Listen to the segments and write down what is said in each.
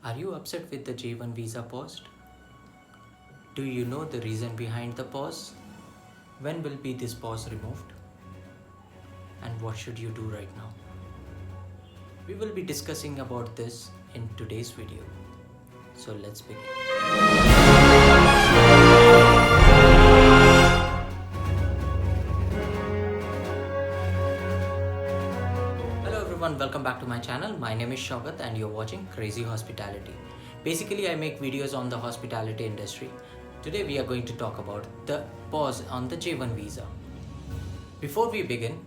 Are you upset with the J1 visa post? Do you know the reason behind the pause? When will be this pause removed? And what should you do right now? We will be discussing about this in today's video. So let's begin. Hello everyone, welcome back to my channel. My name is Shaukat and you're watching Crazy Hospitality. Basically, I make videos on the hospitality industry. Today we are going to talk about the pause on the J1 visa. Before we begin,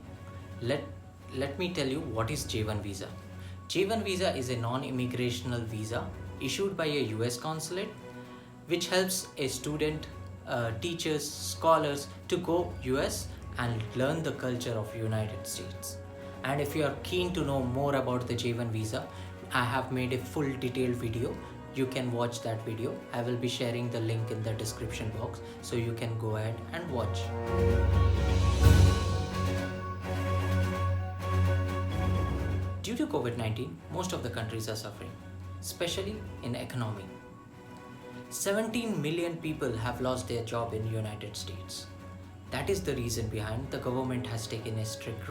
let me tell you what is J1 visa. J1 visa is a non-immigrational visa issued by a US consulate which helps a student, teachers, scholars to go US and learn the culture of United States. And if you are keen to know more about the J1 visa, I have made a full detailed video. You can watch that video. I will be sharing the link in the description box so you can go ahead and watch. Due to COVID-19, most of the countries are suffering, especially in economy. 17 million people have lost their job in United States. That is the reason behind the government has taken a strict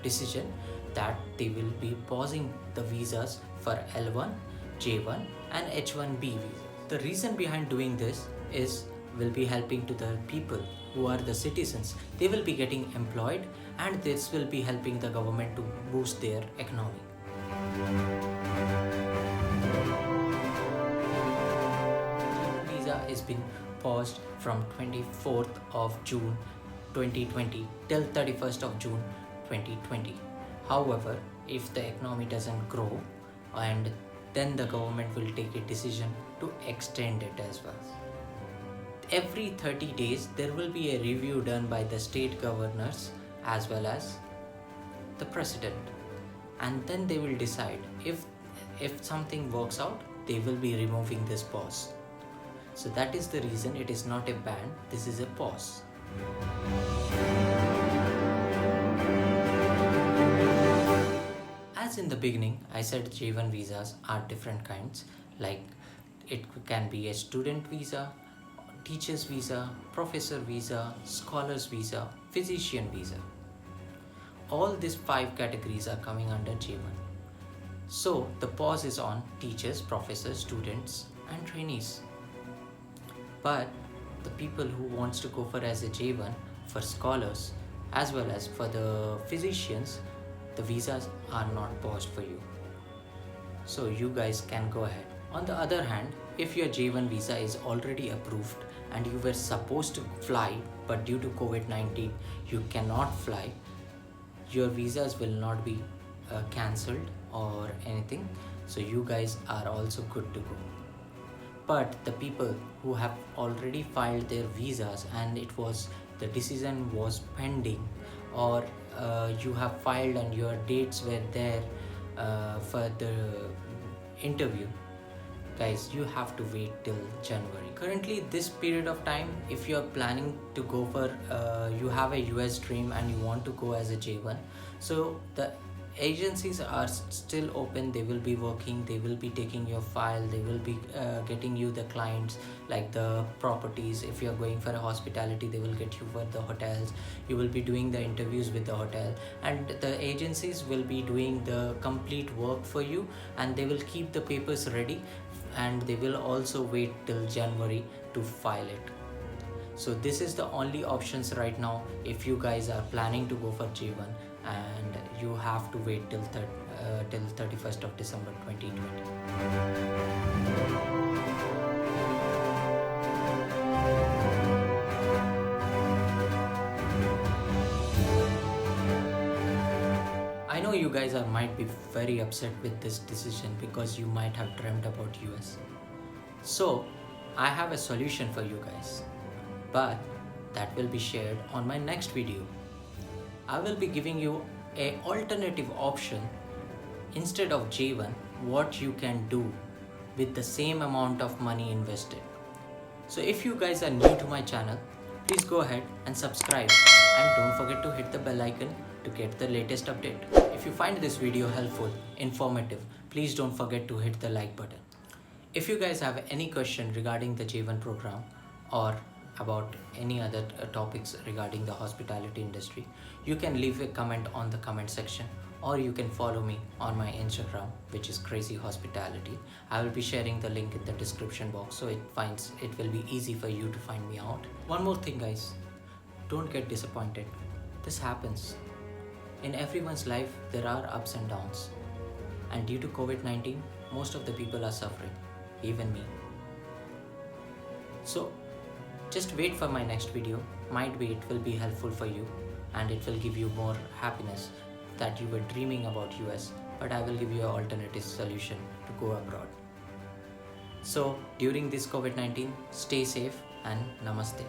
decision that they will be pausing the visas for L1, J1 and H1B visas. The reason behind doing this is will be helping to the people who are the citizens. They will be getting employed and this will be helping the government to boost their economy. Visa has been paused from 24th of June 2020 till 31st of June 2020. However, if the economy doesn't grow, and then the government will take a decision to extend it as well. Every 30 days there will be a review done by the state governors as well as the president, and then they will decide if something works out, they will be removing this pause. So that is the reason it is not a ban, this is a pause. As in the beginning, I said J1 visas are different kinds, like it can be a student visa, teacher's visa, professor visa, scholar's visa, physician visa. All these 5 categories are coming under J1. So the pause is on teachers, professors, students and trainees. But the people who wants to go for as a J1 for scholars as well as for the physicians, the visas are not paused for you. So you guys can go ahead. On the other hand, if your J1 visa is already approved and you were supposed to fly but due to COVID-19 you cannot fly, your visas will not be cancelled or anything. So you guys are also good to go. But the people who have already filed their visas and the decision was pending, or you have filed and your dates were there for the interview, guys, you have to wait till January. Currently this period of time, if you are planning to go for you have a US dream and you want to go as a J1, so the agencies are still open. They will be working, they will be taking your file, they will be getting you the clients like the properties. If you are going for a hospitality, they will get you for the hotels. You will be doing the interviews with the hotel, and the agencies will be doing the complete work for you, and they will keep the papers ready, and they will also wait till January to file it. So this is the only options right now if you guys are planning to go for J1, and you have to wait till 31st of December 2020. I know you guys might be very upset with this decision because you might have dreamt about US. So I have a solution for you guys, but that will be shared on my next video. I will be giving you an alternative option instead of J1, what you can do with the same amount of money invested. So if you guys are new to my channel, please go ahead and subscribe, and don't forget to hit the bell icon to get the latest update. If you find this video helpful, informative, please don't forget to hit the like button. If you guys have any question regarding the J1 program or about any other topics regarding the hospitality industry, you can leave a comment on the comment section, or you can follow me on my Instagram, which is Crazy Hospitality. I will be sharing the link in the description box, so it will be easy for you to find me out. One more thing, guys, don't get disappointed. This happens. In everyone's life, there are ups and downs. And due to COVID-19, most of the people are suffering, even me. So just wait for my next video. Might be it will be helpful for you and it will give you more happiness that you were dreaming about US, but I will give you an alternative solution to go abroad. So during this COVID-19, stay safe and namaste.